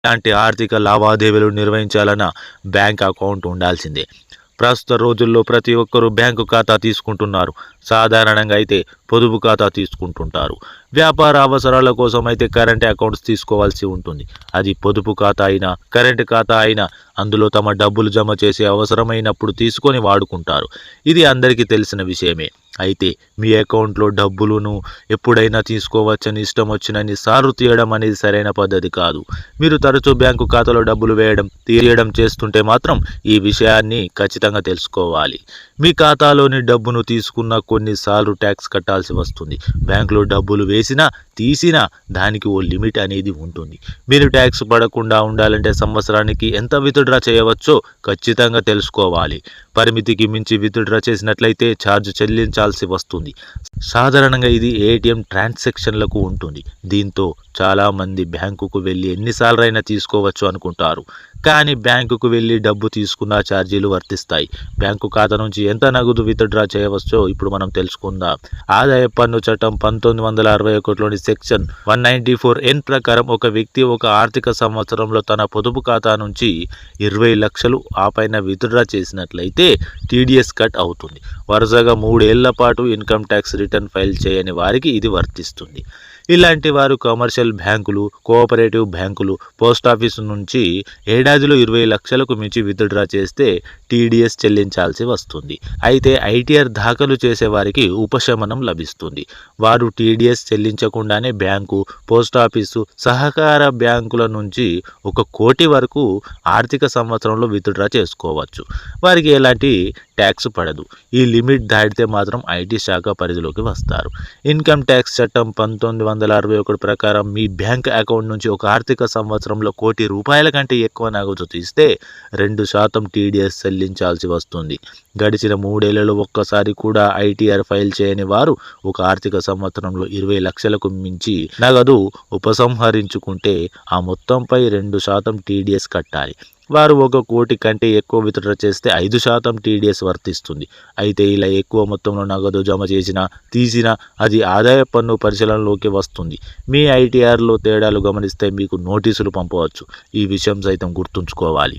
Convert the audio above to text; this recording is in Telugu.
ఇలాంటి ఆర్థిక లావాదేవీలు నిర్వహించాలన్న బ్యాంక్ అకౌంట్ ఉండాల్సిందే. ప్రస్తుత రోజుల్లో ప్రతి ఒక్కరూ బ్యాంకు ఖాతా తీసుకుంటున్నారు. సాధారణంగా అయితే పొదుపు ఖాతా తీసుకుంటుంటారు. వ్యాపార అవసరాల కోసం అయితే కరెంట్ అకౌంట్స్ తీసుకోవాల్సి ఉంటుంది. అది పొదుపు ఖాతా అయినా కరెంట్ ఖాతా అయినా అందులో తమ డబ్బులు జమ చేసే అవసరమైనప్పుడు తీసుకొని వాడుకుంటారు. ఇది అందరికీ తెలిసిన విషయమే. అయితే మీ అకౌంట్లో డబ్బులను ఎప్పుడైనా తీసుకోవచ్చని ఇష్టం వచ్చినన్ని సార్లు తీయడం అనేది సరైన పద్ధతి కాదు. మీరు తరచూ బ్యాంకు ఖాతాలో డబ్బులు వేయడం తీయడం చేస్తుంటే మాత్రం ఈ విషయాన్ని ఖచ్చితంగా తెలుసుకోవాలి. మీ ఖాతాలోని డబ్బును తీసుకున్న కొన్నిసార్లు ట్యాక్స్ కట్టాల్సి వస్తుంది. బ్యాంకులో డబ్బులు వేసినా తీసినా దానికి ఓ లిమిట్ అనేది ఉంటుంది. మీరు ట్యాక్స్ పడకుండా ఉండాలంటే సంవత్సరానికి ఎంత విత్డ్రా చేయవచ్చో ఖచ్చితంగా తెలుసుకోవాలి. పరిమితికి మించి విత్డ్రా చేసినట్లయితే ఛార్జ్ చెల్లించాల్సి వస్తుంది. సాధారణంగా ఇది ఏటీఎం ట్రాన్సాక్షన్లకు ఉంటుంది. దీంతో చాలామంది బ్యాంకుకు వెళ్ళి ఎన్నిసార్లైనా తీసుకోవచ్చు అనుకుంటారు. కానీ బ్యాంకుకు వెళ్ళి డబ్బు తీసుకున్న ఛార్జీలు వర్తిస్తాయి. బ్యాంకు ఖాతా నుంచి ఎంత నగదు విత్డ్రా చేయవచ్చో ఇప్పుడు మనం తెలుసుకుందాం. ఆదాయ పన్ను చట్టం 1961లోని సెక్షన్ 194(n) ప్రకారం ఒక వ్యక్తి ఒక ఆర్థిక సంవత్సరంలో తన పొదుపు ఖాతా నుంచి 20 లక్షలు ఆపైన విత్డ్రా చేసినట్లయితే టీడీఎస్ కట్ అవుతుంది. వరుసగా 3 ఏళ్ల పాటు ఇన్కమ్ ట్యాక్స్ రిటర్న్ ఫైల్ చేయని వారికి ఇది వర్తిస్తుంది. ఇలాంటి వారు కమర్షియల్ బ్యాంకులు, కోఆపరేటివ్ బ్యాంకులు, పోస్టాఫీసు నుంచి ఏడాదిలో 20 లక్షలకు మించి విత్డ్రా చేస్తే టీడీఎస్ చెల్లించాల్సి వస్తుంది. అయితే ఐటీఆర్ దాఖలు చేసే వారికి ఉపశమనం లభిస్తుంది. వారు టీడీఎస్ చెల్లించకుండానే బ్యాంకు, పోస్టాఫీసు, సహకార బ్యాంకుల నుంచి 1 కోటి వరకు ఆర్థిక సంవత్సరంలో విత్డ్రా చేసుకోవచ్చు. వారికి ఎలాంటి ట్యాక్స్ పడదు. ఈ లిమిట్ దాటితే మాత్రం ఐటీ శాఖ పరిధిలోకి వస్తారు. ఇన్కమ్ ట్యాక్స్ చట్టం 1961 ప్రకారం మీ బ్యాంక్ అకౌంట్ నుంచి ఒక ఆర్థిక సంవత్సరంలో ₹1 కోటి కంటే ఎక్కువ నగదు తీస్తే 2% టీడీఎస్ చెల్లించాల్సి వస్తుంది. గడిచిన 3 ఏళ్లలో ఒక్కసారి కూడా ఐటీఆర్ ఫైల్ చేయని వారు ఒక ఆర్థిక సంవత్సరంలో 20 లక్షలకు మించి నగదు ఉపసంహరించుకుంటే ఆ మొత్తంపై 2% టీడీఎస్ కట్టాలి. వారు 1 కోటి కంటే ఎక్కువ విత్డ్రా చేస్తే 5% టీడీఎస్ వర్తిస్తుంది. అయితే ఇలా ఎక్కువ మొత్తంలో నగదు జమ చేసినా తీసినా అది ఆదాయ పన్ను పరిశీలనలోకి వస్తుంది. మీ ఐటీఆర్లో తేడాలు గమనిస్తే మీకు నోటీసులు పంపవచ్చు. ఈ విషయం సైతం గుర్తుంచుకోవాలి.